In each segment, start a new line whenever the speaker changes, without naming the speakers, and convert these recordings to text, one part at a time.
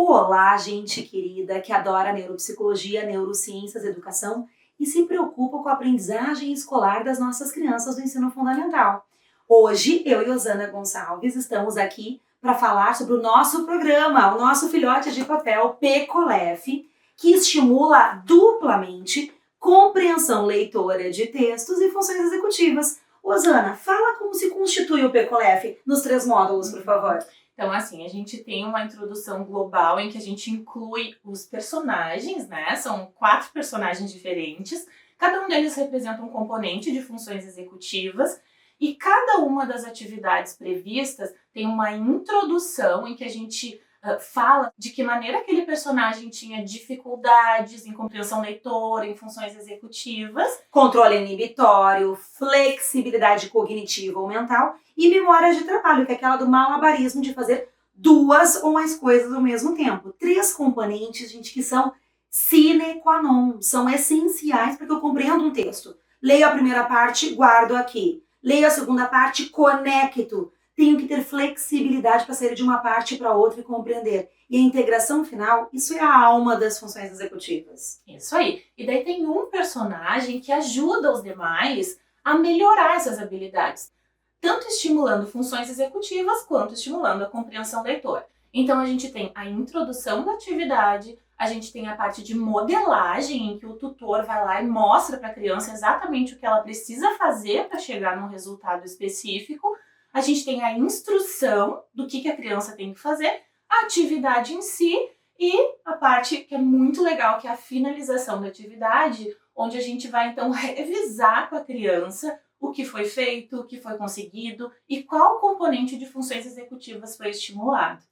Olá, gente querida que adora neuropsicologia, neurociências, educação e se preocupa com a aprendizagem escolar das nossas crianças do ensino fundamental. Hoje, eu e Osana Gonçalves estamos aqui para falar sobre o nosso programa, o nosso filhote de papel PECOLEF, que estimula duplamente compreensão leitora de textos e funções executivas. Osana, fala como se constitui o PECOLEF nos 3 módulos, por favor.
Então, assim, a gente tem uma introdução global em que a gente inclui os personagens, né? São 4 personagens diferentes. Cada um deles representa um componente de funções executivas e cada uma das atividades previstas tem uma introdução em que a gente fala de que maneira aquele personagem tinha dificuldades em compreensão leitora, em funções executivas.
Controle inibitório, flexibilidade cognitiva ou mental e memória de trabalho, que é aquela do malabarismo de fazer 2 ou mais coisas ao mesmo tempo. 3 componentes, gente, que são sine qua non, são essenciais para que eu compreenda um texto. Leio a primeira parte, guardo aqui. Leio a segunda parte, conecto. Tenho que ter flexibilidade para sair de uma parte para outra e compreender. E a integração final, isso é a alma das funções executivas.
Isso aí. E daí tem um personagem que ajuda os demais a melhorar essas habilidades, tanto estimulando funções executivas quanto estimulando a compreensão leitora. Então a gente tem a introdução da atividade, a gente tem a parte de modelagem, em que o tutor vai lá e mostra para a criança exatamente o que ela precisa fazer para chegar num resultado específico. A gente tem a instrução do que a criança tem que fazer, a atividade em si e a parte que é muito legal, que é a finalização da atividade, onde a gente vai então revisar com a criança o que foi feito, o que foi conseguido e qual componente de funções executivas foi estimulado.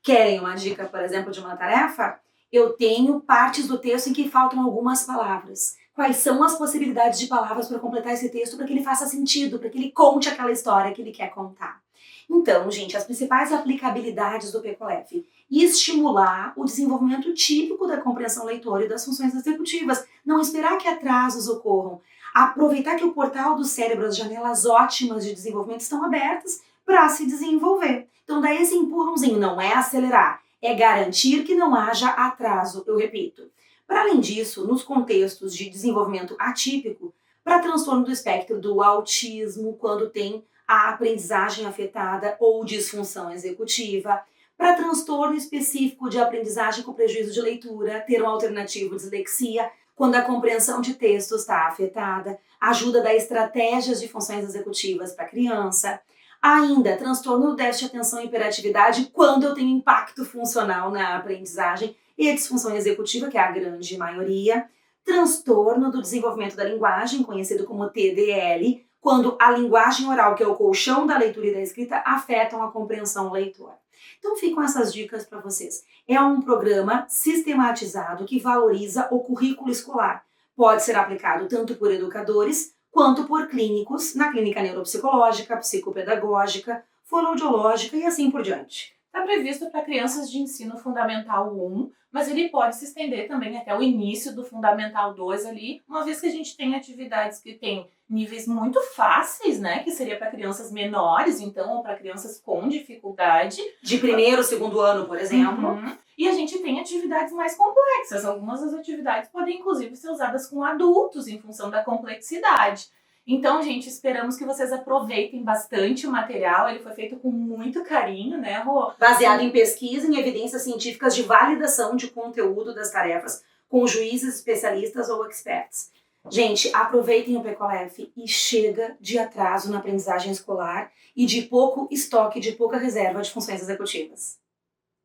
Querem uma dica, por exemplo, de uma tarefa? Eu tenho partes do texto em que faltam algumas palavras. Quais são as possibilidades de palavras para completar esse texto para que ele faça sentido, para que ele conte aquela história que ele quer contar? Então, gente, as principais aplicabilidades do PECOLEF: estimular o desenvolvimento típico da compreensão leitora e das funções executivas, não esperar que atrasos ocorram, aproveitar que o portal do cérebro, as janelas ótimas de desenvolvimento estão abertas para se desenvolver. Então, dá esse empurrãozinho, não é acelerar, é garantir que não haja atraso, eu repito. Para além disso, nos contextos de desenvolvimento atípico, para transtorno do espectro do autismo, quando tem a aprendizagem afetada ou disfunção executiva, para transtorno específico de aprendizagem com prejuízo de leitura, ter um alternativo dislexia, quando a compreensão de textos está afetada, ajuda a dar estratégias de funções executivas para a criança. Ainda, transtorno do déficit de atenção e hiperatividade, quando eu tenho impacto funcional na aprendizagem e a disfunção executiva, que é a grande maioria. Transtorno do desenvolvimento da linguagem, conhecido como TDL, quando a linguagem oral, que é o colchão da leitura e da escrita, afetam a compreensão leitora. Então ficam essas dicas para vocês. É um programa sistematizado que valoriza o currículo escolar. Pode ser aplicado tanto por educadores quanto por clínicos, na clínica neuropsicológica, psicopedagógica, fonoaudiológica e assim por diante.
Está previsto para crianças de ensino fundamental 1, mas ele pode se estender também até o início do fundamental 2 ali, uma vez que a gente tem atividades que têm níveis muito fáceis, né, que seria para crianças menores, então, ou para crianças com dificuldade.
De 1º, 2º ano, por exemplo.
E a gente tem atividades mais complexas. Algumas das atividades podem, inclusive, ser usadas com adultos em função da complexidade. Então, gente, esperamos que vocês aproveitem bastante o material. Ele foi feito com muito carinho, né, Rô?
Baseado em pesquisa, em evidências científicas de validação de conteúdo das tarefas com juízes, especialistas ou experts. Gente, aproveitem o PECOLEF e chega de atraso na aprendizagem escolar e de pouco estoque, de pouca reserva de funções executivas.